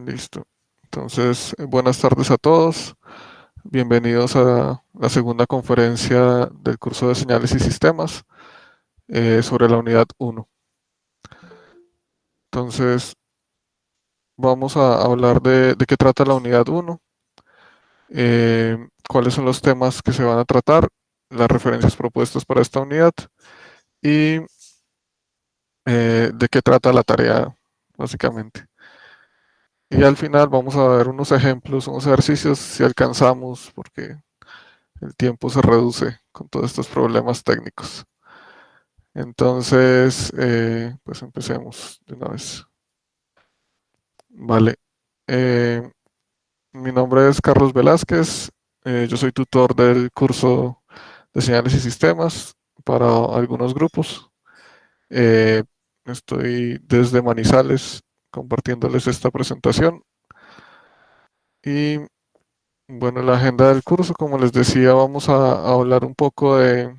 Listo. Entonces, buenas tardes a todos. Bienvenidos a la segunda conferencia del curso de señales y sistemas sobre la unidad 1. Entonces, vamos a hablar de qué trata la unidad 1, cuáles son los temas que se van a tratar, las referencias propuestas para esta unidad y de qué trata la tarea, básicamente. Y al final vamos a ver unos ejemplos, unos ejercicios, si alcanzamos, porque el tiempo se reduce con todos estos problemas técnicos. Entonces, pues empecemos de una vez. Vale. Mi nombre es Carlos Velázquez. Yo soy tutor del curso de señales y sistemas para algunos grupos. Eh, Estoy desde Manizales compartiéndoles esta presentación. Y bueno, la agenda del curso, como les decía, vamos a hablar un poco de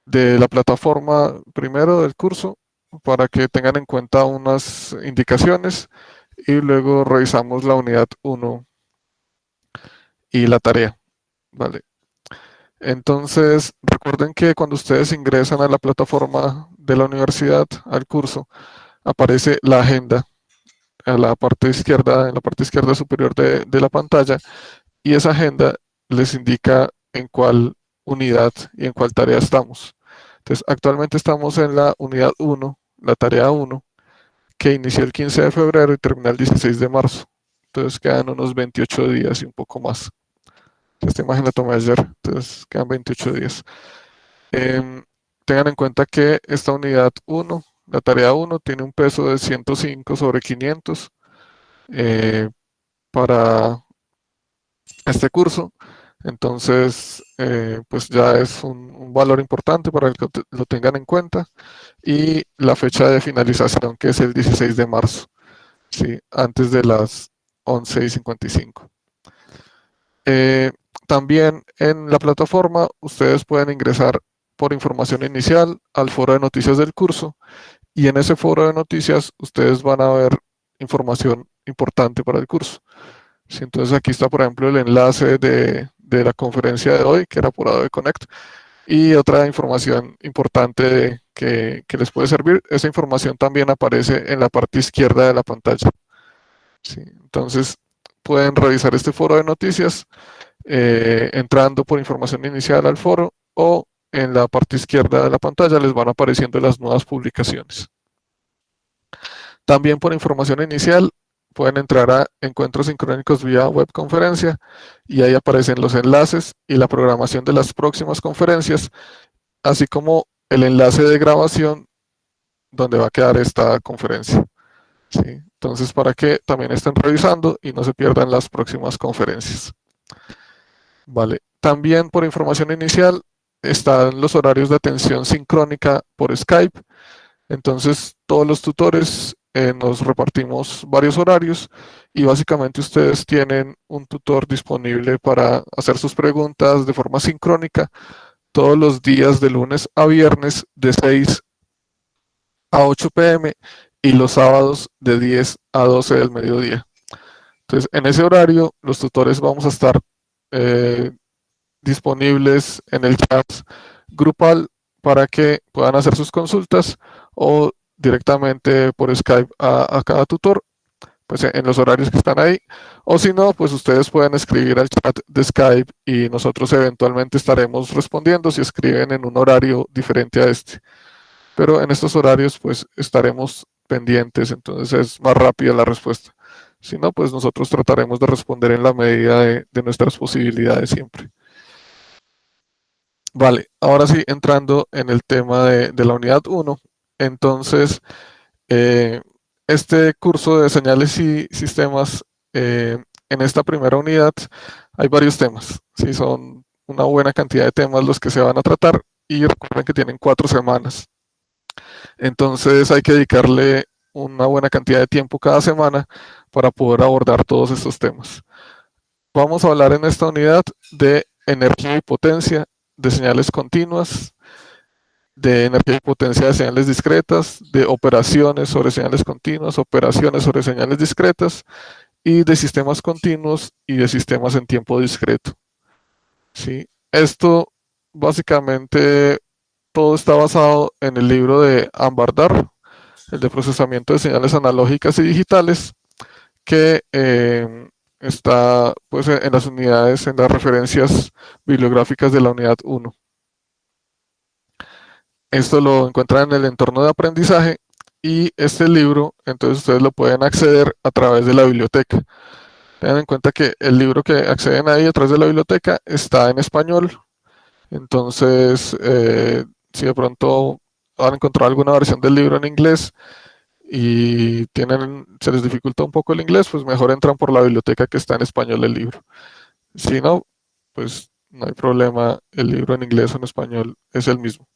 la plataforma primero del curso para que tengan en cuenta unas indicaciones y luego revisamos la unidad 1 y la tarea. Vale. Entonces, recuerden que cuando ustedes ingresan a la plataforma de la universidad, al curso, aparece la agenda a la parte izquierda, en la parte izquierda superior de la pantalla, y esa agenda les indica en cuál unidad y en cuál tarea estamos. Entonces, actualmente estamos en la unidad 1, la tarea 1, que inició el 15 de febrero y termina el 16 de marzo. Entonces quedan unos 28 días y un poco más. Esta imagen la tomé ayer, entonces quedan 28 días. Eh, Tengan en cuenta que esta unidad 1, la tarea 1, tiene un peso de 105 sobre 500 para este curso. Entonces, pues ya es un valor importante para que lo tengan en cuenta. Y la fecha de finalización, que es el 16 de marzo, ¿sí? Antes de las 11:55. Eh, También en la plataforma ustedes pueden ingresar por información inicial al foro de noticias del curso, y en ese foro de noticias ustedes van a ver información importante para el curso. Sí, entonces aquí está, por ejemplo, el enlace de la conferencia de hoy, que era por Adobe Connect, y otra información importante que les puede servir. Esa información también aparece en la parte izquierda de la pantalla. Sí, entonces pueden revisar este foro de noticias entrando por información inicial al foro, o en la parte izquierda de la pantalla les van apareciendo las nuevas publicaciones. También por información inicial pueden entrar a encuentros sincrónicos vía webconferencia, y ahí aparecen los enlaces y la programación de las próximas conferencias, así como el enlace de grabación donde va a quedar esta conferencia. ¿Sí? Entonces, para que también estén revisando y no se pierdan las próximas conferencias. Vale. También por información inicial están los horarios de atención sincrónica por Skype. Entonces, todos los tutores nos repartimos varios horarios, y básicamente ustedes tienen un tutor disponible para hacer sus preguntas de forma sincrónica todos los días de lunes a viernes de 6 a 8 pm y los sábados de 10 a 12 del mediodía. Entonces, en ese horario, los tutores vamos a estar eh, disponibles en el chat grupal para que puedan hacer sus consultas, o directamente por Skype a cada tutor, pues en los horarios que están ahí, o si no, pues ustedes pueden escribir al chat de Skype y nosotros eventualmente estaremos respondiendo si escriben en un horario diferente a este. Pero en estos horarios pues estaremos pendientes, entonces es más rápida la respuesta. Si no, pues nosotros trataremos de responder en la medida de nuestras posibilidades siempre. Vale, ahora sí, entrando en el tema de la unidad 1, entonces eh, este curso de señales y sistemas, en esta primera unidad hay varios temas, ¿sí? Son una buena cantidad de temas los que se van a tratar, y recuerden que tienen 4 semanas. Entonces hay que dedicarle una buena cantidad de tiempo cada semana para poder abordar todos estos temas. Vamos a hablar en esta unidad de energía y potencia, de señales continuas, de energía y potencia de señales discretas, de operaciones sobre señales continuas, operaciones sobre señales discretas y de sistemas continuos y de sistemas en tiempo discreto. ¿Sí? Esto básicamente todo está basado en el libro de Ambardar, el de procesamiento de señales analógicas y digitales, que está pues, en las unidades, en las referencias bibliográficas de la unidad 1. Esto lo encuentran en el entorno de aprendizaje y este libro, entonces ustedes lo pueden acceder a través de la biblioteca. Tengan en cuenta que el libro que acceden ahí a través de la biblioteca está en español, entonces si de pronto han encontrado alguna versión del libro en inglés y se les dificulta un poco el inglés, pues mejor entran por la biblioteca que está en español el libro. Si no, pues no hay problema, el libro en inglés o en español es el mismo.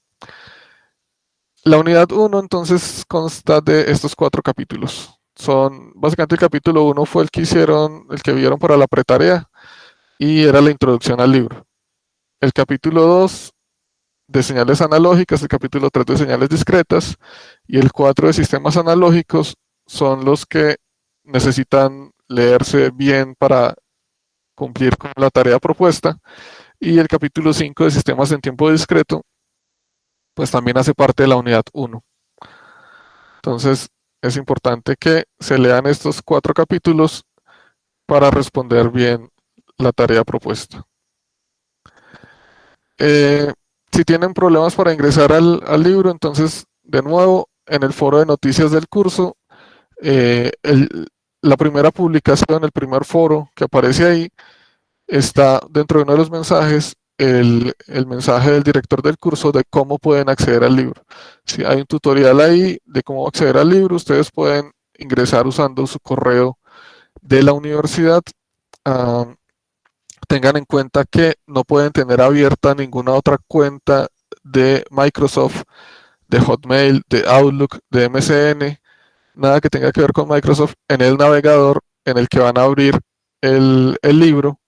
La unidad 1 entonces consta de estos 4 capítulos. Son, básicamente el capítulo 1 fue el que hicieron, el que vieron para la pretarea y era la introducción al libro. El capítulo 2 de señales analógicas, el capítulo 3 de señales discretas y el 4 de sistemas analógicos son los que necesitan leerse bien para cumplir con la tarea propuesta. Y el capítulo 5 de sistemas en tiempo discreto, pues también hace parte de la unidad 1. Entonces, es importante que se lean estos 4 capítulos para responder bien la tarea propuesta. Eh, si tienen problemas para ingresar al libro, entonces, de nuevo, en el foro de noticias del curso, eh, el, la primera publicación, el primer foro que aparece ahí, está dentro de uno de los mensajes el mensaje del director del curso de cómo pueden acceder al libro. Si hay un tutorial ahí de cómo acceder al libro, ustedes pueden ingresar usando su correo de la universidad. Uh, Tengan en cuenta que no pueden tener abierta ninguna otra cuenta de Microsoft, de Hotmail, de Outlook, de MSN, nada que tenga que ver con Microsoft en el navegador en el que van a abrir el libro,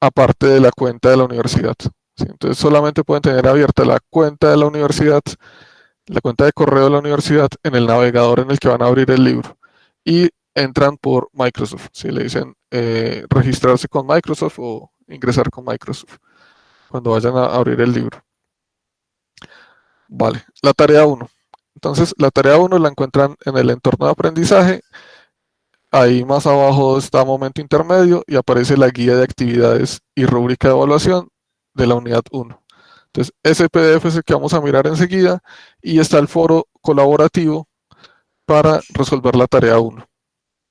aparte de la cuenta de la universidad. ¿Sí? Entonces solamente pueden tener abierta la cuenta de la universidad, la cuenta de correo de la universidad en el navegador en el que van a abrir el libro. Y entran por Microsoft. Si le dicen registrarse con Microsoft o ingresar con Microsoft cuando vayan a abrir el libro. Vale, la tarea 1. Entonces, la tarea 1 la encuentran en el entorno de aprendizaje. Ahí más abajo está momento intermedio y aparece la guía de actividades y rúbrica de evaluación de la unidad 1. Entonces, ese PDF es el que vamos a mirar enseguida y está el foro colaborativo para resolver la tarea 1.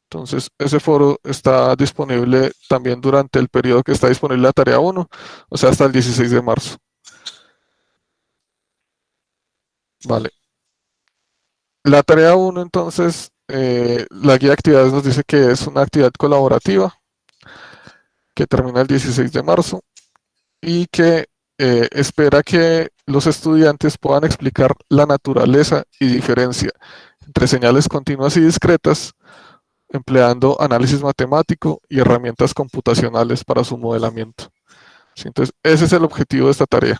Entonces, ese foro está disponible también durante el periodo que está disponible la tarea 1, o sea, hasta el 16 de marzo. Vale. La tarea 1, entonces, la guía de actividades nos dice que es una actividad colaborativa que termina el 16 de marzo y que espera que los estudiantes puedan explicar la naturaleza y diferencia entre señales continuas y discretas, empleando análisis matemático y herramientas computacionales para su modelamiento. ¿Sí? Entonces, ese es el objetivo de esta tarea,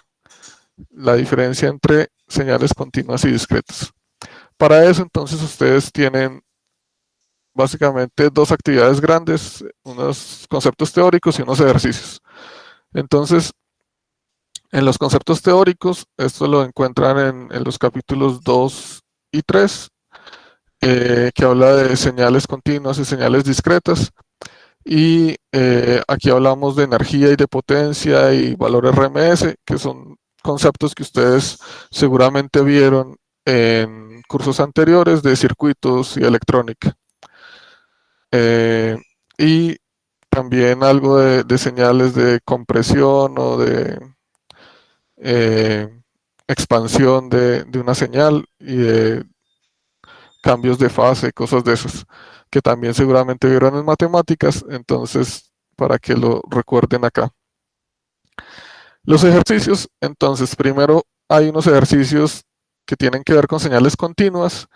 la diferencia entre señales continuas y discretas. Para eso, entonces, ustedes tienen básicamente 2 actividades grandes, unos conceptos teóricos y unos ejercicios. Entonces, en los conceptos teóricos, esto lo encuentran en los capítulos 2 y 3, que habla de señales continuas y señales discretas. Y aquí hablamos de energía y de potencia y valor RMS, que son conceptos que ustedes seguramente vieron en cursos anteriores de circuitos y electrónica. Y también algo de señales de compresión o de eh, expansión de una señal y de cambios de fase, cosas de esas, que también seguramente vieron en matemáticas, entonces para que lo recuerden acá. Los ejercicios, entonces primero hay unos ejercicios que tienen que ver con señales continuas,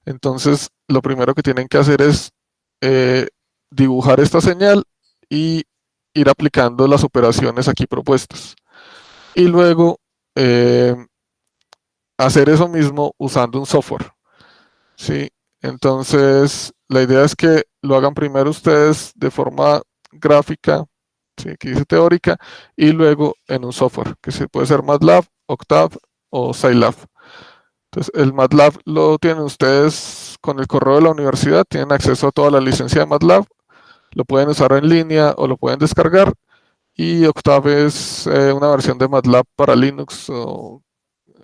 entonces lo primero que tienen que hacer es dibujar esta señal y ir aplicando las operaciones aquí propuestas. Y luego hacer eso mismo usando un software, ¿sí? Entonces, la idea es que lo hagan primero ustedes de forma gráfica, ¿sí? Que dice teórica, y luego en un software, que se puede ser MATLAB, Octave o Scilab. Entonces, el MATLAB lo tienen ustedes con el correo de la universidad, tienen acceso a toda la licencia de MATLAB, lo pueden usar en línea o lo pueden descargar. Y Octave es una versión de MATLAB para Linux o,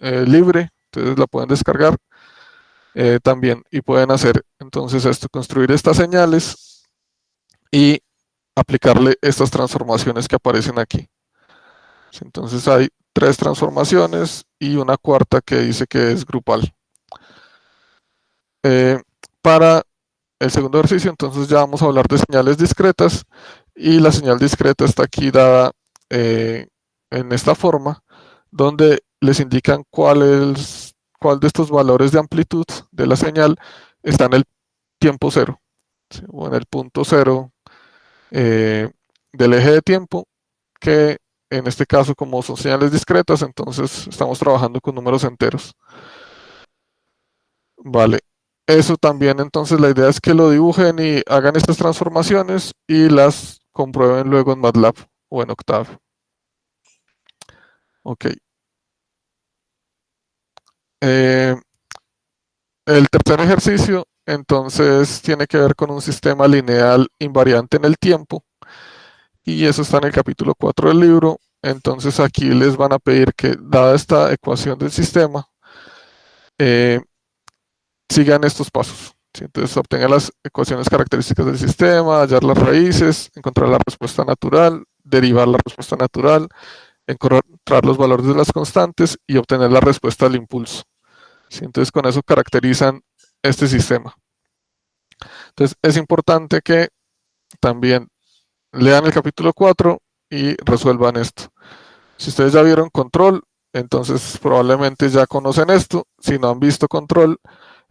libre, entonces la pueden descargar también y pueden hacer entonces esto, construir estas señales y aplicarle estas transformaciones que aparecen aquí. Entonces hay tres transformaciones y una cuarta que dice que es grupal. Eh, para el segundo ejercicio, entonces ya vamos a hablar de señales discretas y la señal discreta está aquí dada en esta forma, donde les indican cuál de estos valores de amplitud de la señal está en el tiempo cero, ¿sí? O en el punto cero del eje de tiempo, que en este caso como son señales discretas, entonces estamos trabajando con números enteros. Vale. Eso también, entonces la idea es que lo dibujen y hagan estas transformaciones y las comprueben luego en MATLAB o en Octave. Ok. Eh, el tercer ejercicio, entonces, tiene que ver con un sistema lineal invariante en el tiempo y eso está en el capítulo 4 del libro. Entonces aquí les van a pedir que, dada esta ecuación del sistema, eh, sigan estos pasos. ¿Sí? Entonces obtengan las ecuaciones características del sistema, hallar las raíces, encontrar la respuesta natural, derivar la respuesta natural, encontrar los valores de las constantes y obtener la respuesta al impulso. ¿Sí? Entonces con eso caracterizan este sistema. Entonces es importante que también lean el capítulo 4 y resuelvan esto. Si ustedes ya vieron control, entonces probablemente ya conocen esto. Si no han visto control,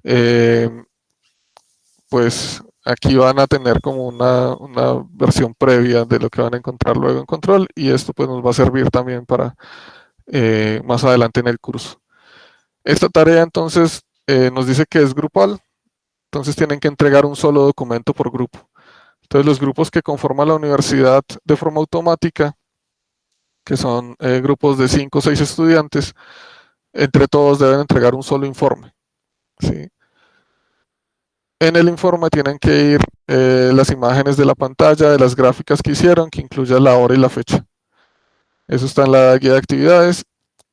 eh, pues aquí van a tener como una versión previa de lo que van a encontrar luego en control y esto pues nos va a servir también para más adelante en el curso. Esta tarea entonces nos dice que es grupal, entonces tienen que entregar un solo documento por grupo. Entonces los grupos que conforman la universidad de forma automática, que son grupos de 5 o 6 estudiantes, entre todos deben entregar un solo informe, ¿sí? En el informe tienen que ir las imágenes de la pantalla, de las gráficas que hicieron, que incluya la hora y la fecha. Eso está en la guía de actividades.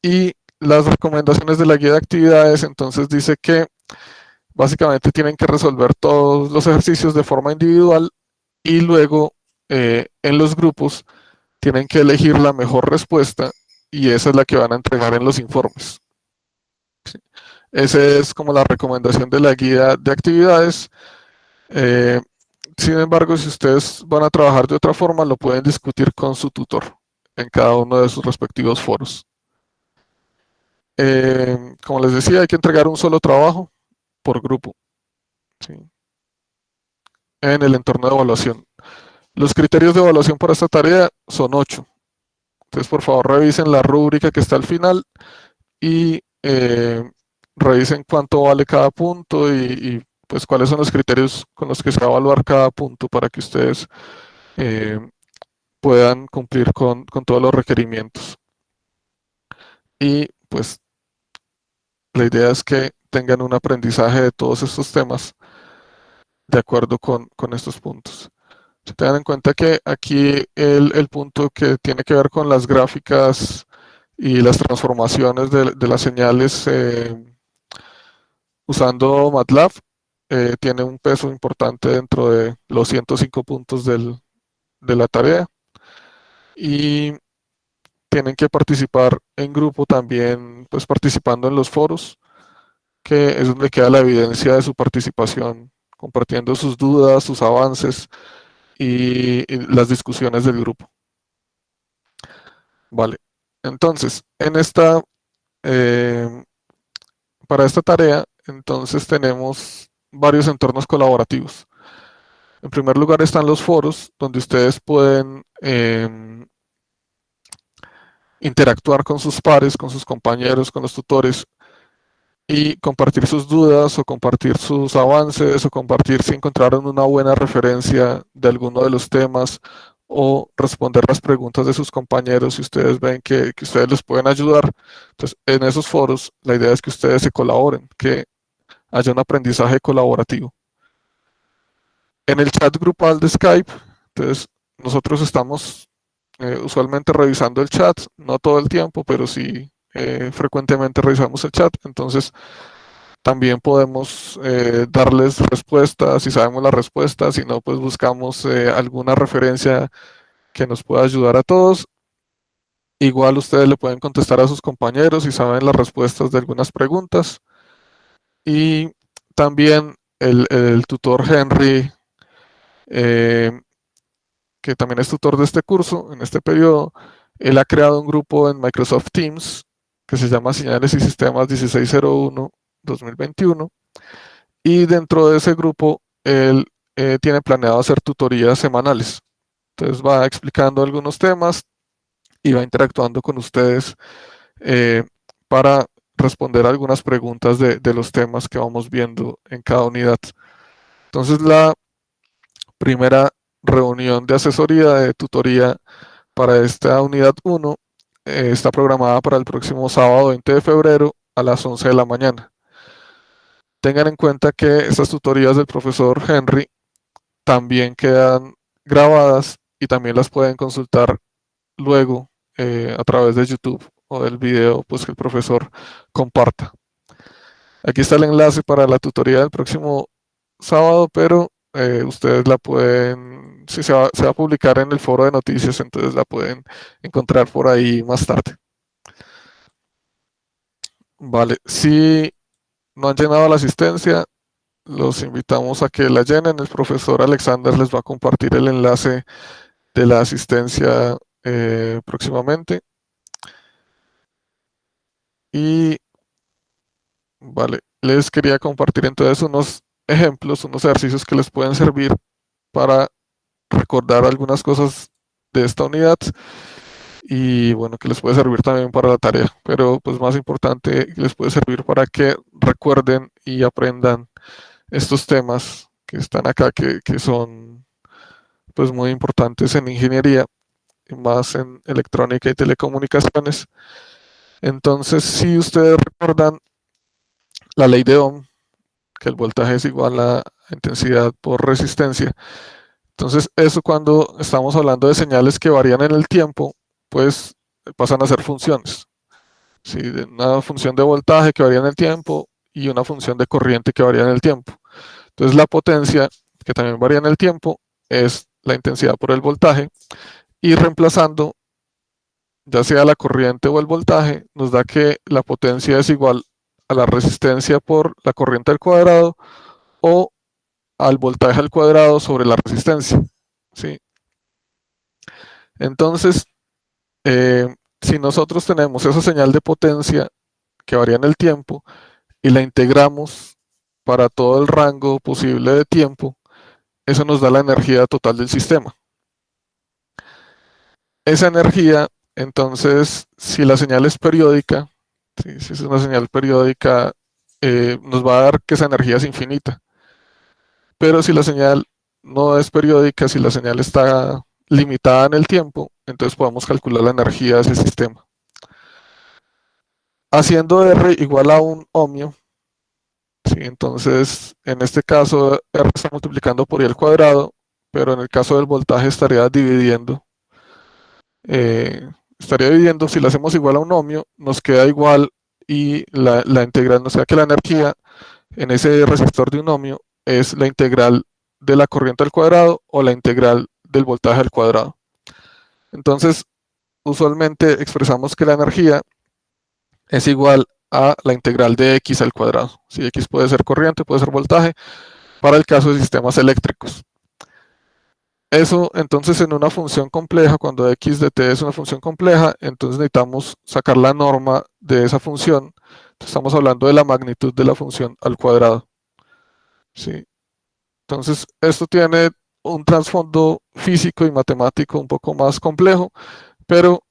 Y las recomendaciones de la guía de actividades, entonces dice que básicamente tienen que resolver todos los ejercicios de forma individual y luego en los grupos tienen que elegir la mejor respuesta y esa es la que van a entregar en los informes. ¿Sí? Esa es como la recomendación de la guía de actividades. Eh, Sin embargo, si ustedes van a trabajar de otra forma, lo pueden discutir con su tutor en cada uno de sus respectivos foros. Como les decía, hay que entregar un solo trabajo por grupo, ¿sí? En el entorno de evaluación. Los criterios de evaluación para esta tarea son 8. Entonces, por favor, revisen la rúbrica que está al final y revisen cuánto vale cada punto y, pues cuáles son los criterios con los que se va a evaluar cada punto para que ustedes eh, puedan cumplir con todos los requerimientos. Y pues la idea es que tengan un aprendizaje de todos estos temas de acuerdo con estos puntos. Se tengan en cuenta que aquí el punto que tiene que ver con las gráficas y las transformaciones de las señales usando MATLAB tiene un peso importante dentro de los 105 puntos de la tarea y tienen que participar en grupo también, pues participando en los foros, que es donde queda la evidencia de su participación, compartiendo sus dudas, sus avances y las discusiones del grupo. Vale, entonces, eh, para esta tarea, entonces tenemos varios entornos colaborativos. En primer lugar están los foros, donde ustedes pueden interactuar con sus pares, con sus compañeros, con los tutores, y compartir sus dudas o compartir sus avances o compartir si encontraron una buena referencia de alguno de los temas o responder las preguntas de sus compañeros si ustedes ven que ustedes les pueden ayudar. Entonces, en esos foros, la idea es que ustedes se colaboren, que haya un aprendizaje colaborativo. En el chat grupal de Skype, entonces, nosotros estamos usualmente revisando el chat, no todo el tiempo, pero sí frecuentemente revisamos el chat. Entonces, también podemos darles respuestas si sabemos la respuesta, si no, pues buscamos alguna referencia que nos pueda ayudar a todos. Igual ustedes le pueden contestar a sus compañeros si saben las respuestas de algunas preguntas. Y también el tutor Henry, eh, que también es tutor de este curso, en este periodo, él ha creado un grupo en Microsoft Teams que se llama Señales y Sistemas 1601-2021. Y dentro de ese grupo, él tiene planeado hacer tutorías semanales. Entonces va explicando algunos temas y va interactuando con ustedes eh, para responder algunas preguntas de los temas que vamos viendo en cada unidad. Entonces la primera reunión de asesoría, de tutoría para esta unidad 1 está programada para el próximo sábado 20 de febrero a las 11 de la mañana. Tengan en cuenta que estas tutorías del profesor Henry también quedan grabadas y también las pueden consultar luego a través de YouTube o del video pues, que el profesor comparta. Aquí está el enlace para la tutoría del próximo sábado, pero ustedes la pueden, si se va a publicar en el foro de noticias, entonces la pueden encontrar por ahí más tarde. Vale, si no han llenado la asistencia, los invitamos a que la llenen. El profesor Alexander les va a compartir el enlace de la asistencia próximamente. Y vale, les quería compartir entonces unos ejemplos, unos ejercicios que les pueden servir para recordar algunas cosas de esta unidad y bueno, que les puede servir también para la tarea, pero pues más importante, les puede servir para que recuerden y aprendan estos temas que están acá, que son pues muy importantes en ingeniería y más en electrónica y telecomunicaciones. Entonces, si ustedes recuerdan la ley de Ohm, que el voltaje es igual a intensidad por resistencia. Entonces, eso cuando estamos hablando de señales que varían en el tiempo, pues pasan a ser funciones. ¿Sí? Una función de voltaje que varía en el tiempo y una función de corriente que varía en el tiempo. Entonces, la potencia, que también varía en el tiempo, es la intensidad por el voltaje. Y reemplazando, ya sea la corriente o el voltaje, nos da que la potencia es igual a la resistencia por la corriente al cuadrado o al voltaje al cuadrado sobre la resistencia. ¿Sí? Entonces, si nosotros tenemos esa señal de potencia que varía en el tiempo y la integramos para todo el rango posible de tiempo, eso nos da la energía total del sistema. Esa energía, entonces, si la señal es periódica, si es una señal periódica, nos va a dar que esa energía es infinita. Pero si la señal no es periódica, si la señal está limitada en el tiempo, entonces podemos calcular la energía de ese sistema. Haciendo R igual a un ohmio, ¿sí? Entonces en este caso R está multiplicando por I al cuadrado, pero en el caso del voltaje eh, estaría dividiendo, si lo hacemos igual a un ohmio, nos queda igual y la integral, o sea que la energía en ese resistor de un ohmio es la integral de la corriente al cuadrado o la integral del voltaje al cuadrado. Entonces, usualmente expresamos que la energía es igual a la integral de x al cuadrado. Si x puede ser corriente, puede ser voltaje, para el caso de sistemas eléctricos. Eso, entonces, en una función compleja, cuando x de t es una función compleja, entonces necesitamos sacar la norma de esa función. Estamos hablando de la magnitud de la función al cuadrado. ¿Sí? Entonces, esto tiene un trasfondo físico y matemático un poco más complejo, pero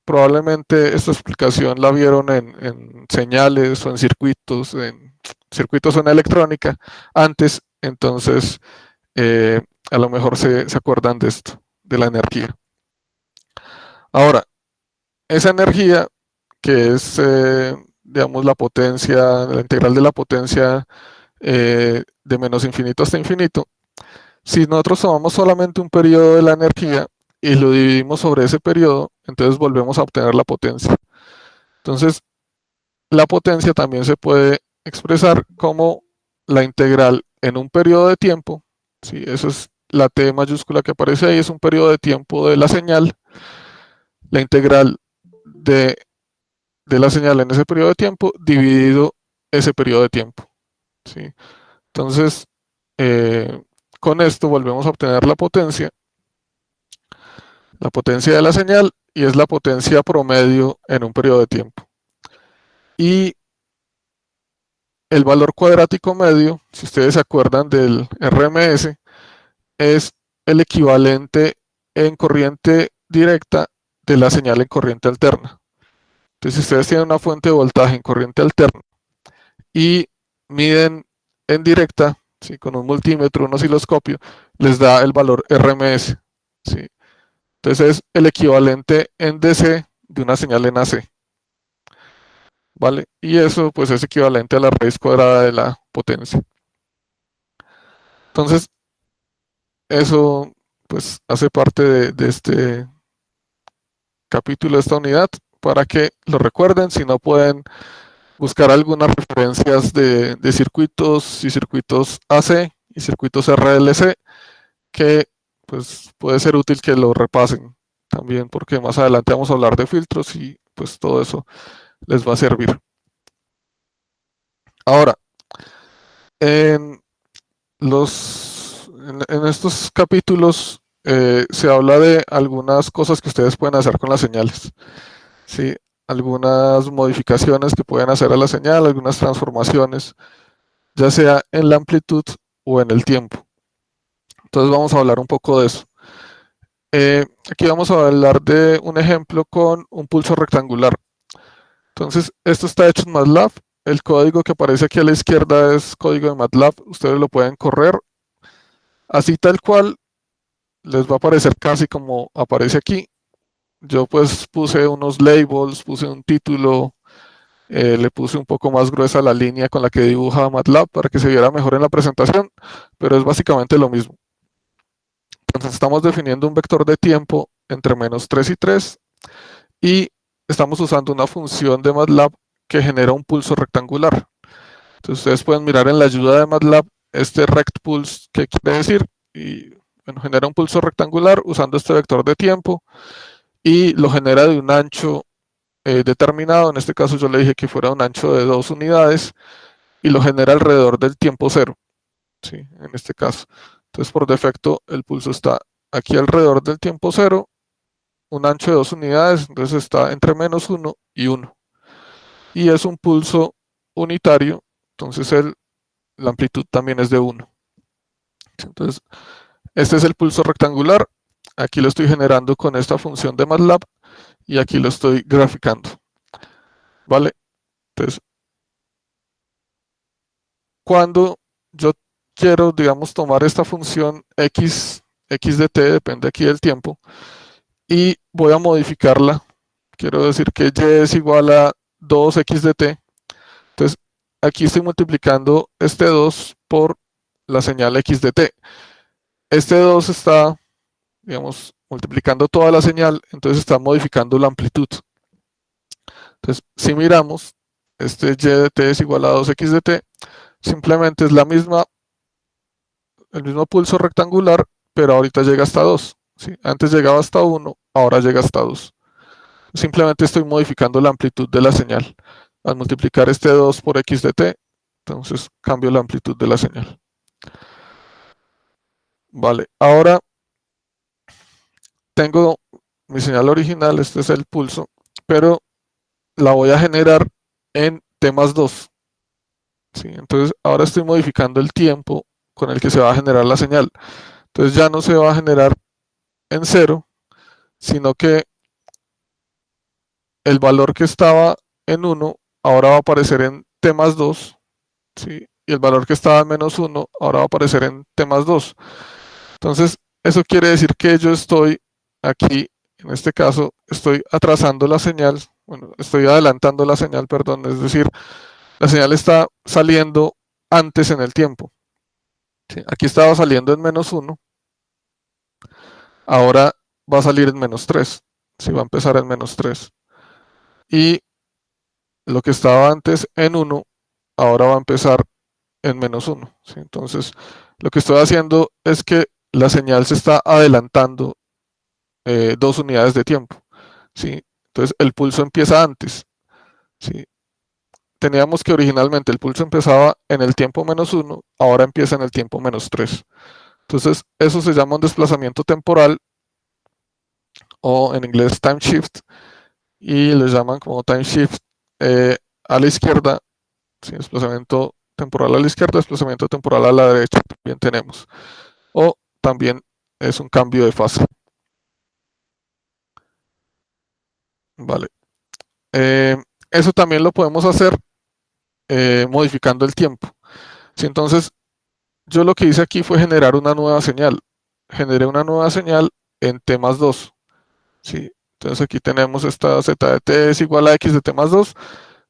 probablemente esta explicación la vieron en señales o en circuitos o en electrónica antes, entonces a lo mejor se acuerdan de esto, de la energía. Ahora, esa energía que es, digamos, la potencia, la integral de la potencia de menos infinito hasta infinito, si nosotros tomamos solamente un periodo de la energía y lo dividimos sobre ese periodo, entonces volvemos a obtener la potencia. Entonces, la potencia también se puede expresar como la integral en un periodo de tiempo, ¿sí? Eso es la T mayúscula que aparece ahí, es un periodo de tiempo de la señal, la integral de, de la señal en ese periodo de tiempo dividido ese periodo de tiempo, ¿sí? Entonces, eh, con esto volvemos a obtener la potencia de la señal, y es la potencia promedio en un periodo de tiempo. Y el valor cuadrático medio, si ustedes se acuerdan del RMS, es el equivalente en corriente directa de la señal en corriente alterna. Entonces, si ustedes tienen una fuente de voltaje en corriente alterna y miden en directa, ¿sí? Con un multímetro, un osciloscopio, les da el valor RMS, ¿sí? Entonces es el equivalente en DC de una señal en AC, ¿vale? Y eso pues es equivalente a la raíz cuadrada de la potencia. Entonces, eso pues hace parte de este capítulo, de esta unidad, para que lo recuerden. Si no, pueden buscar algunas referencias de circuitos y circuitos AC y circuitos RLC, que pues puede ser útil que lo repasen también, porque más adelante vamos a hablar de filtros y pues todo eso les va a servir. Ahora, en, en estos capítulos se habla de algunas cosas que ustedes pueden hacer con las señales, ¿sí? Algunas modificaciones que pueden hacer a la señal, algunas transformaciones, ya sea en la amplitud o en el tiempo. Entonces vamos a hablar un poco de eso. Aquí vamos a hablar de un ejemplo con un pulso rectangular. Entonces, esto está hecho en MATLAB. El código que aparece aquí a la izquierda es código de MATLAB. Ustedes lo pueden correr así tal cual. Les va a aparecer casi como aparece aquí. Yo pues puse unos labels, puse un título, le puse un poco más gruesa la línea con la que dibuja MATLAB para que se viera mejor en la presentación, pero es básicamente lo mismo. Entonces estamos definiendo un vector de tiempo entre menos 3 y 3 y estamos usando una función de MATLAB que genera un pulso rectangular. Entonces ustedes pueden mirar en la ayuda de MATLAB este rectPulse, ¿qué quiere decir? Y bueno, genera un pulso rectangular usando este vector de tiempo y lo genera de un ancho determinado. En este caso yo le dije que fuera un ancho de 2 unidades y lo genera alrededor del tiempo cero, ¿sí? En este caso. Entonces por defecto el pulso está aquí alrededor del tiempo cero, un ancho de 2 unidades, entonces está entre menos 1 y 1. Y es un pulso unitario, entonces la amplitud también es de 1. Entonces, este es el pulso rectangular. Aquí lo estoy generando con esta función de MATLAB y aquí lo estoy graficando. ¿Vale? Entonces, cuando yo quiero, digamos, tomar esta función x de t, depende aquí del tiempo, y voy a modificarla, quiero decir que y es igual a 2x de t, entonces aquí estoy multiplicando este 2 por la señal x de t. Este 2 está, digamos, multiplicando toda la señal, entonces está modificando la amplitud. Entonces, si miramos, este y de t es igual a 2x de t, simplemente es el mismo pulso rectangular, pero ahorita llega hasta 2. ¿Sí? Antes llegaba hasta 1, ahora llega hasta 2. Simplemente estoy modificando la amplitud de la señal. Al multiplicar este 2 por x de t, entonces cambio la amplitud de la señal. Vale, ahora tengo mi señal original, este es el pulso, pero la voy a generar en t más 2. ¿Sí? Entonces ahora estoy modificando el tiempo con el que se va a generar la señal. Entonces ya no se va a generar en 0, sino que el valor que estaba en 1 ahora va a aparecer en t más 2, ¿sí? Y el valor que estaba en menos 1 ahora va a aparecer en t más 2. Entonces, eso quiere decir que yo estoy aquí, en este caso, estoy atrasando la señal, bueno, estoy adelantando la señal, perdón, es decir, la señal está saliendo antes en el tiempo. ¿Sí? Aquí estaba saliendo en menos 1, ahora va a salir en menos 3, ¿sí? Va a empezar en menos 3. Y lo que estaba antes en 1, ahora va a empezar en menos 1. ¿Sí? Entonces, lo que estoy haciendo es que la señal se está adelantando 2 unidades de tiempo. ¿Sí? Entonces, el pulso empieza antes. ¿Sí? Teníamos que originalmente el pulso empezaba en el tiempo menos 1, ahora empieza en el tiempo menos 3. Entonces, eso se llama un desplazamiento temporal o en inglés time shift y lo llaman como time shift a la izquierda, ¿sí? Desplazamiento temporal a la izquierda, desplazamiento temporal a la derecha también tenemos. O también es un cambio de fase. Vale. Eh, Eso también lo podemos hacer modificando el tiempo. Si entonces yo lo que hice aquí fue generar una nueva señal. Generé una nueva señal en t más 2. ¿Sí? Entonces aquí tenemos esta z de t es igual a x de t más 2.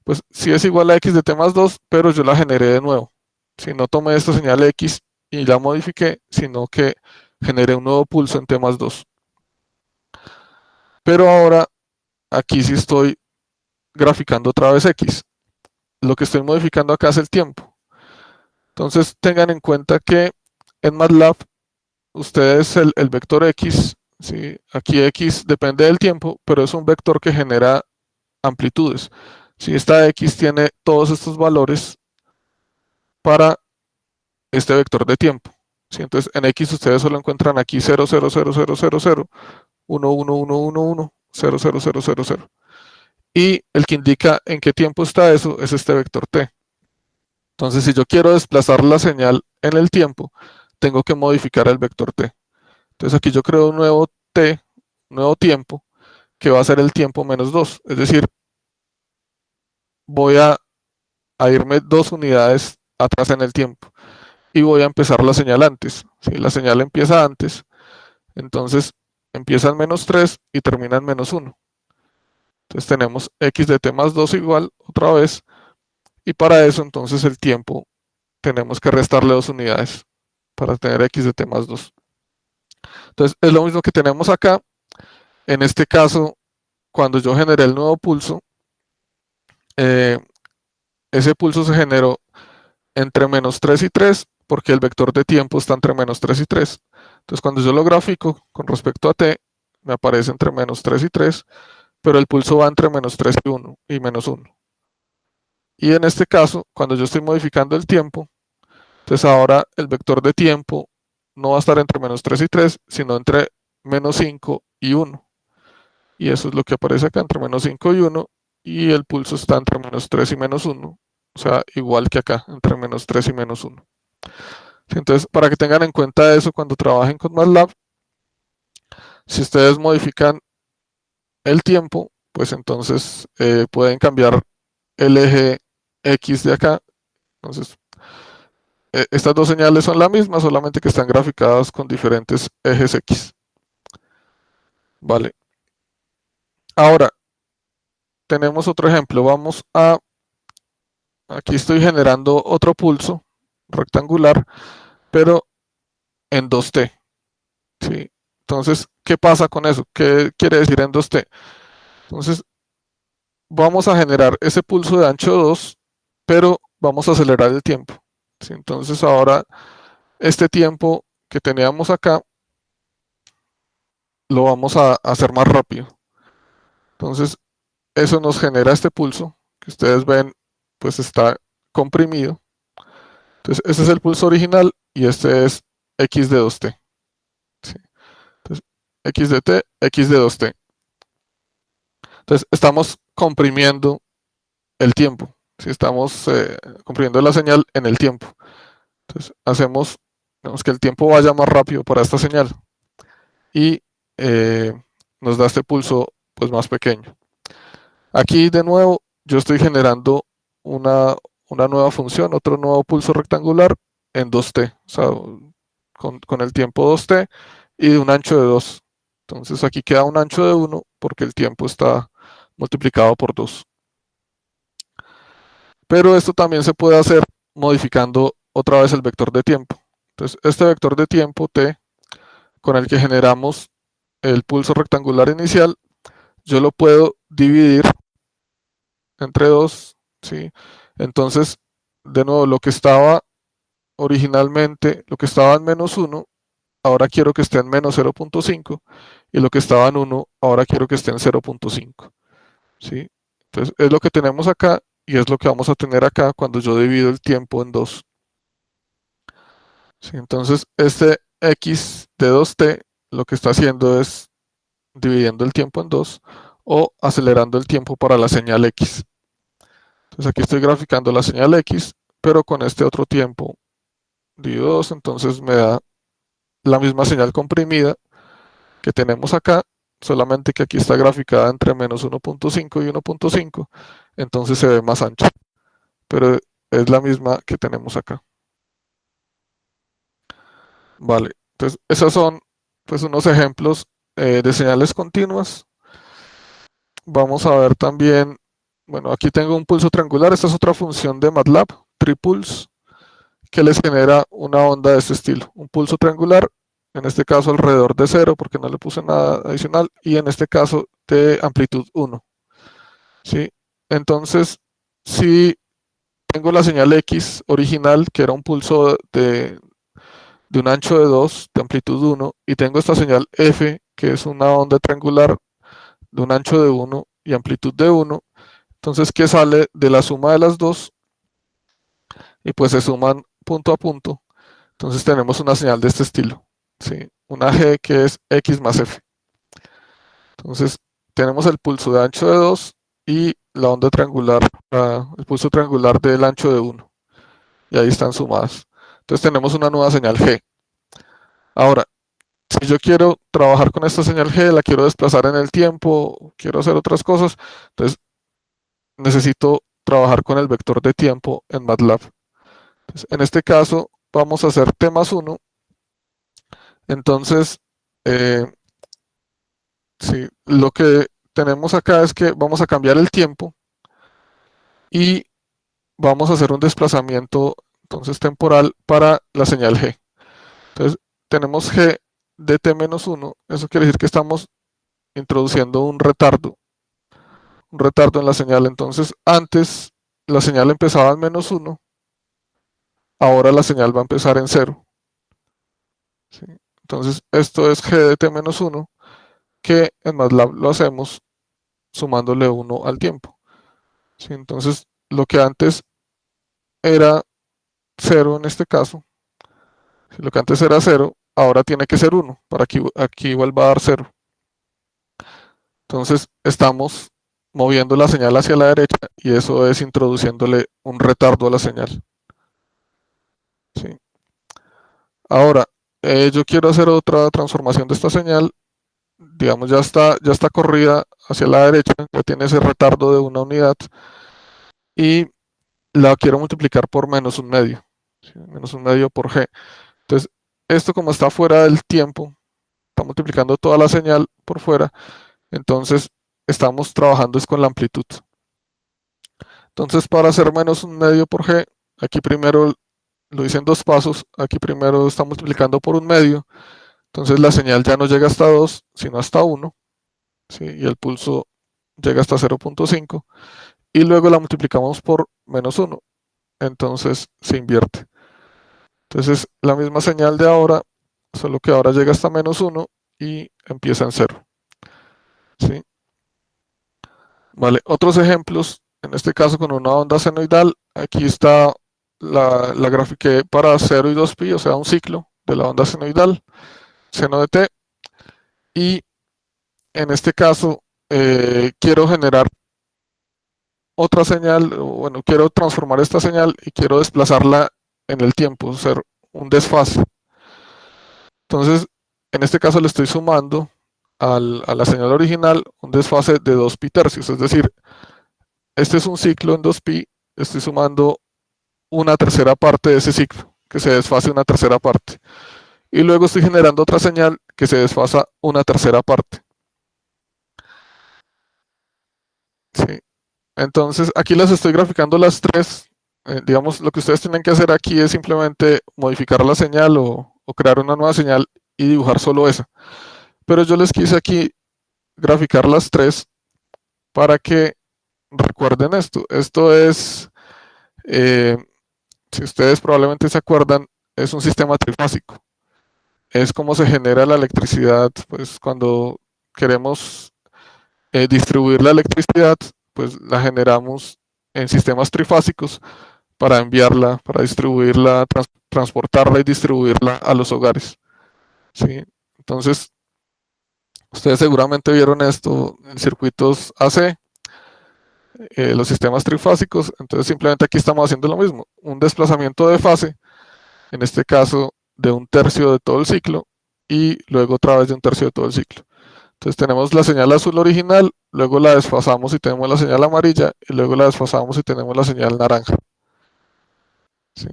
Pues sí es igual a x de t más 2, pero yo la generé de nuevo. Si no tomé esta señal x y la modifiqué, sino que generé un nuevo pulso en t más 2. Pero ahora aquí sí estoy graficando otra vez x. Lo que estoy modificando acá es el tiempo. Entonces tengan en cuenta que en MATLAB ustedes el vector x, ¿sí? Aquí x depende del tiempo, pero es un vector que genera amplitudes. Si esta x tiene todos estos valores para este vector de tiempo. ¿Sí? Entonces en x ustedes solo encuentran aquí 0, 0, 0, 0, 0, 0, 1, 1, 1, 1, 1, 0, 0, 0, 0, 0. Y el que indica en qué tiempo está eso es este vector t. Entonces, si yo quiero desplazar la señal en el tiempo, tengo que modificar el vector t. Entonces, aquí yo creo un nuevo t, un nuevo tiempo, que va a ser el tiempo menos 2. Es decir, voy a irme 2 unidades atrás en el tiempo y voy a empezar la señal antes. ¿Sí? La señal empieza antes, entonces empieza en menos 3 y termina en menos 1. Entonces tenemos x de t más 2 igual otra vez, y para eso entonces el tiempo tenemos que restarle 2 unidades para tener x de t más 2. Entonces es lo mismo que tenemos acá. En este caso, cuando yo generé el nuevo pulso, eh, ese pulso se generó entre menos 3 y 3 porque el vector de tiempo está entre menos 3 y 3. Entonces cuando yo lo grafico con respecto a t, me aparece entre menos 3 y 3, pero el pulso va entre menos 3 y 1 y menos 1. Y en este caso, cuando yo estoy modificando el tiempo, entonces ahora el vector de tiempo no va a estar entre menos 3 y 3, sino entre menos 5 y 1. Y eso es lo que aparece acá, entre menos 5 y 1, y el pulso está entre menos 3 y menos 1, o sea, igual que acá, entre menos 3 y menos 1. Entonces, para que tengan en cuenta eso cuando trabajen con MATLAB, si ustedes modifican el tiempo, pues entonces pueden cambiar el eje X de acá. Entonces, estas dos señales son la misma, solamente que están graficadas con diferentes ejes X. Vale. Ahora, tenemos otro ejemplo. Aquí estoy generando otro pulso rectangular, pero en 2T. ¿Sí? Entonces, ¿qué pasa con eso? ¿Qué quiere decir en 2T? Entonces, vamos a generar ese pulso de ancho 2, pero vamos a acelerar el tiempo. ¿Sí? Entonces, ahora este tiempo que teníamos acá lo vamos a hacer más rápido. Entonces, eso nos genera este pulso que ustedes ven, pues está comprimido. Entonces, este es el pulso original y este es x de 2t. ¿Sí? Entonces, x de t, x de 2t. Entonces, estamos comprimiendo el tiempo. ¿Sí? Estamos comprimiendo la señal en el tiempo. Entonces, digamos que el tiempo vaya más rápido para esta señal y nos da este pulso pues más pequeño. Aquí de nuevo yo estoy generando una, una nueva función, otro nuevo pulso rectangular en 2t, o sea, con el tiempo 2t y de un ancho de 2. Entonces aquí queda un ancho de 1 porque el tiempo está multiplicado por 2. Pero esto también se puede hacer modificando otra vez el vector de tiempo. Entonces este vector de tiempo t con el que generamos el pulso rectangular inicial, yo lo puedo dividir entre 2, ¿sí? Entonces, de nuevo, lo que estaba originalmente, lo que estaba en menos 1, ahora quiero que esté en menos 0.5 y lo que estaba en 1, ahora quiero que esté en 0.5, ¿sí? Entonces, es lo que tenemos acá y es lo que vamos a tener acá cuando yo divido el tiempo en 2. ¿Sí? Entonces, este x de 2t lo que está haciendo es dividiendo el tiempo en 2 o acelerando el tiempo para la señal x. Entonces aquí estoy graficando la señal x, pero con este otro tiempo divido 2, entonces me da la misma señal comprimida que tenemos acá, solamente que aquí está graficada entre menos 1.5 y 1.5, entonces se ve más ancha, pero es la misma que tenemos acá. Vale, entonces esos son pues unos ejemplos de señales continuas. Vamos a ver también, bueno, aquí tengo un pulso triangular, esta es otra función de MATLAB, tripulse, que les genera una onda de este estilo, un pulso triangular, en este caso alrededor de 0 porque no le puse nada adicional, y en este caso de amplitud 1, ¿sí? Entonces, si tengo la señal X original, que era un pulso de un ancho de 2, de amplitud 1, y tengo esta señal F, que es una onda triangular de un ancho de 1 y amplitud de 1, entonces, ¿qué sale de la suma de las dos? Y pues se suman punto a punto. Entonces tenemos una señal de este estilo, ¿sí? Una G que es X más F. Entonces tenemos el pulso de ancho de 2 y la onda triangular, el pulso triangular del ancho de 1. Y ahí están sumadas. Entonces tenemos una nueva señal G. Ahora, si yo quiero trabajar con esta señal G, la quiero desplazar en el tiempo, quiero hacer otras cosas, entonces necesito trabajar con el vector de tiempo en MATLAB. Entonces, en este caso vamos a hacer t más 1. Entonces, eh, sí, lo que tenemos acá es que vamos a cambiar el tiempo y vamos a hacer un desplazamiento entonces temporal para la señal G. Entonces tenemos G de t-1, eso quiere decir que estamos introduciendo un retardo en la señal. Entonces antes la señal empezaba en -1, ahora la señal va a empezar en 0. ¿Sí? Entonces esto es G de t-1, que en MATLAB lo hacemos sumándole 1 al tiempo. ¿Sí? Entonces lo que antes era 0 en este caso, si lo que antes era 0, ahora tiene que ser 1 para que aquí vuelva a dar 0. Entonces estamos moviendo la señal hacia la derecha y eso es introduciéndole un retardo a la señal. ¿Sí? Ahora, yo quiero hacer otra transformación de esta señal. Digamos, ya está corrida hacia la derecha, ya tiene ese retardo de una unidad y la quiero multiplicar por -1/2. ¿Sí? -1/2 por G. Entonces, esto como está fuera del tiempo, está multiplicando toda la señal por fuera, entonces estamos trabajando es con la amplitud. Entonces para hacer -1/2 por G, aquí primero lo hice en dos pasos, aquí primero está multiplicando por 1/2, entonces la señal ya no llega hasta 2, sino hasta 1, ¿sí? Y el pulso llega hasta 0.5, y luego la multiplicamos por -1, entonces se invierte. Entonces la misma señal de ahora, solo que ahora llega hasta -1 y empieza en 0. ¿Sí? Vale, otros ejemplos, en este caso con una onda senoidal, aquí está la grafiqué para 0 y 2pi, o sea, un ciclo de la onda senoidal, seno de t, y en este caso quiero generar otra señal, bueno, quiero transformar esta señal y quiero desplazarla en el tiempo, hacer un desfase. Entonces, en este caso le estoy sumando a la señal original un desfase de 2π tercios, es decir, este es un ciclo en 2π, estoy sumando una tercera parte de ese ciclo, que se desfase una tercera parte. Y luego estoy generando otra señal que se desfasa una tercera parte. ¿Sí? Entonces, aquí las estoy graficando las tres. Digamos, lo que ustedes tienen que hacer aquí es simplemente modificar la señal o crear una nueva señal y dibujar solo esa. Pero yo les quise aquí graficar las tres para que recuerden esto. Esto es, eh, si ustedes probablemente se acuerdan, es un sistema trifásico. Es como se genera la electricidad, pues cuando queremos distribuir la electricidad, pues la generamos en sistemas trifásicos para enviarla, para distribuirla, transportarla y distribuirla a los hogares. ¿Sí? Entonces, ustedes seguramente vieron esto en circuitos AC, los sistemas trifásicos. Entonces, simplemente aquí estamos haciendo lo mismo, un desplazamiento de fase, en este caso de un tercio de todo el ciclo, y luego otra vez de un tercio de todo el ciclo. Entonces tenemos la señal azul original, luego la desfasamos y tenemos la señal amarilla, y luego la desfasamos y tenemos la señal naranja. ¿Sí?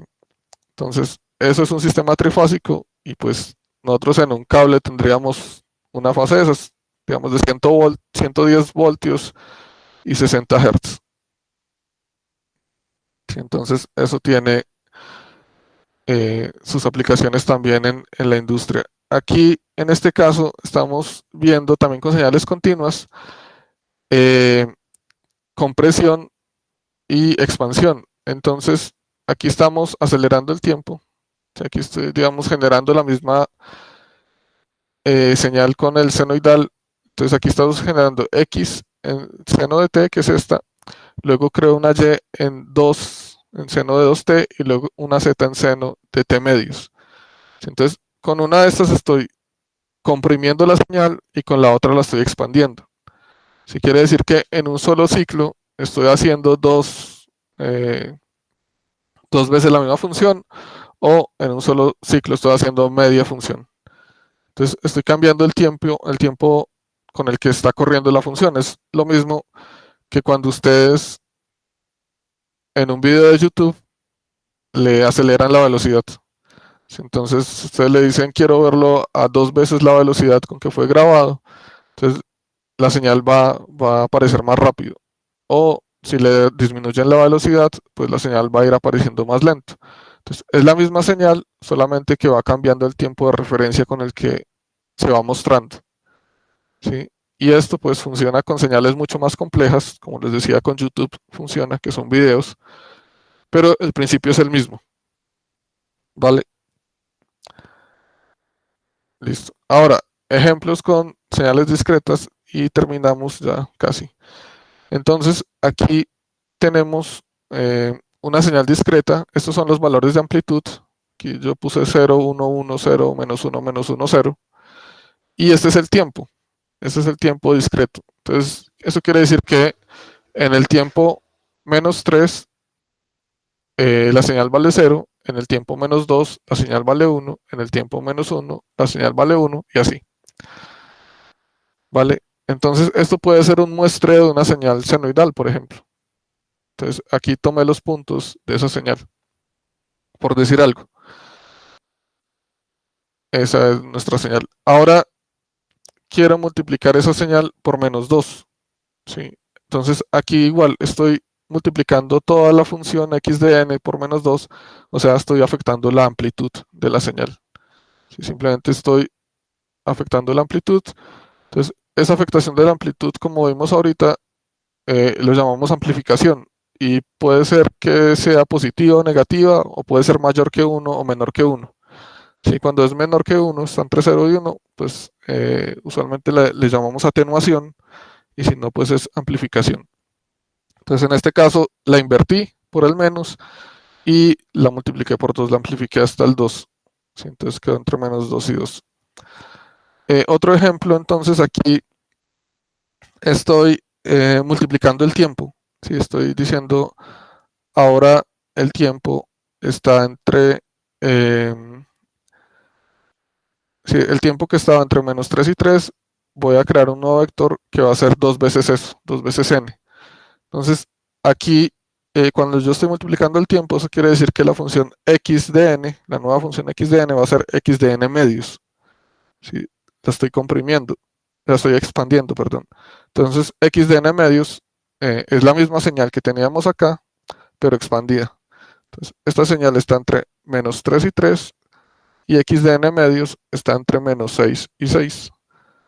Entonces, eso es un sistema trifásico y pues nosotros en un cable tendríamos una fase de esas, digamos de 110 voltios y 60 Hz. ¿Sí? Entonces, eso tiene sus aplicaciones también en la industria. Aquí, en este caso, estamos viendo también con señales continuas, eh, compresión y expansión. Entonces, aquí estamos acelerando el tiempo. Aquí estoy, digamos, generando la misma señal con el senoidal. Entonces, aquí estamos generando X en seno de t, que es esta. Luego creo una Y en seno de 2t y luego una Z en seno de t medios. Entonces, con una de estas estoy comprimiendo la señal y con la otra la estoy expandiendo. Si quiere decir que en un solo ciclo estoy haciendo dos veces la misma función, o en un solo ciclo estoy haciendo media función. Entonces estoy cambiando el tiempo con el que está corriendo la función. Es lo mismo que cuando ustedes en un video de YouTube le aceleran la velocidad. Entonces ustedes le dicen quiero verlo a 2 veces la velocidad con que fue grabado. Entonces la señal va a aparecer más rápido. O si le disminuyen la velocidad, pues la señal va a ir apareciendo más lento. Entonces es la misma señal, solamente que va cambiando el tiempo de referencia con el que se va mostrando. ¿Sí? Y esto pues funciona con señales mucho más complejas, como les decía con YouTube funciona, que son videos, pero el principio es el mismo. ¿Vale? Listo. Ahora, ejemplos con señales discretas y terminamos ya casi. Entonces, aquí tenemos una señal discreta. Estos son los valores de amplitud. Aquí yo puse 0, 1, 1, 0, -1, -1, 0. Y este es el tiempo. Este es el tiempo discreto. Entonces, eso quiere decir que en el tiempo -3, la señal vale 0. En el tiempo -2, la señal vale 1. En el tiempo -1, la señal vale 1 y así. ¿Vale? Entonces, esto puede ser un muestreo de una señal senoidal, por ejemplo. Entonces, aquí tomé los puntos de esa señal, por decir algo. Esa es nuestra señal. Ahora quiero multiplicar esa señal por -2. ¿Sí? Entonces, aquí igual estoy multiplicando toda la función x de n por -2, o sea, estoy afectando la amplitud de la señal. ¿Sí? Simplemente estoy afectando la amplitud. Entonces, esa afectación de la amplitud, como vimos ahorita, lo llamamos amplificación. Y puede ser que sea positiva o negativa, o puede ser mayor que 1 o menor que 1. ¿Sí? Cuando es menor que 1, está entre 0 y 1, pues usualmente le llamamos atenuación, y si no, pues es amplificación. Entonces en este caso la invertí por el menos y la multipliqué por 2, la amplifiqué hasta el 2. ¿Sí? Entonces quedó entre -2 y 2. Otro ejemplo, entonces aquí estoy multiplicando el tiempo. ¿Sí? Estoy diciendo ahora el tiempo está entre... sí, el tiempo que estaba entre -3 y 3 voy a crear un nuevo vector que va a ser dos veces eso, dos veces n. Entonces, aquí, cuando yo estoy multiplicando el tiempo, eso quiere decir que la función x de n, la nueva función x de n va a ser x de n medios. ¿Sí? La estoy comprimiendo, la estoy expandiendo, perdón. Entonces, x de n medios es la misma señal que teníamos acá, pero expandida. Entonces, esta señal está entre menos 3 y 3, y x de n medios está entre menos 6 y 6.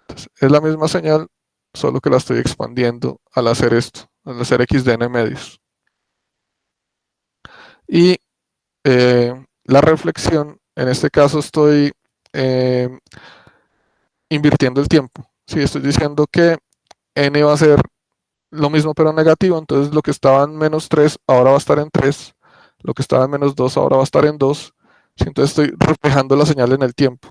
Entonces, es la misma señal, solo que la estoy expandiendo al hacer esto, al hacer x de n medios. Y la reflexión, en este caso estoy invirtiendo el tiempo. Si estoy diciendo que n va a ser lo mismo pero negativo, entonces lo que estaba en menos 3 ahora va a estar en 3, lo que estaba en menos 2 ahora va a estar en 2, entonces estoy reflejando la señal en el tiempo.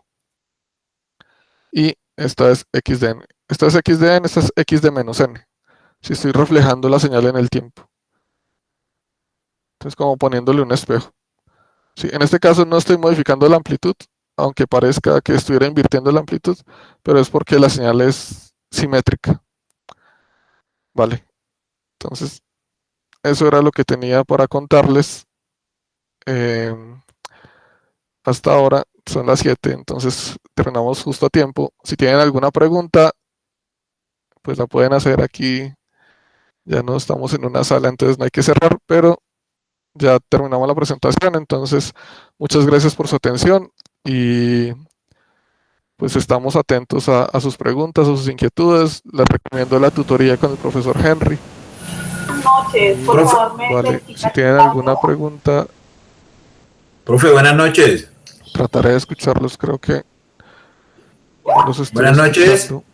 Y esta es x de n. Esta es x de n, esta es x de menos n. Si estoy reflejando la señal en el tiempo. Entonces como poniéndole un espejo. Sí, en este caso no estoy modificando la amplitud, aunque parezca que estuviera invirtiendo la amplitud, pero es porque la señal es simétrica. Vale, entonces eso era lo que tenía para contarles. Eh, Hasta ahora son las 7, entonces terminamos justo a tiempo. Si tienen alguna pregunta, pues la pueden hacer aquí. Ya no estamos en una sala, entonces no hay que cerrar, pero ya terminamos la presentación. Entonces, muchas gracias por su atención y pues estamos atentos a sus preguntas, a sus inquietudes. Les recomiendo la tutoría con el profesor Henry. Buenas noches, por Profe, favor, me Vale, si verifica si tienen está alguna todo. pregunta, profe, buenas noches. trataré de escucharlos. Creo que no los estoy Buenas noches. escuchando.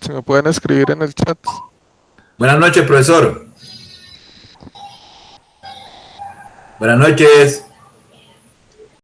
Si me pueden escribir en el chat. Buenas noches, profesor. Buenas noches.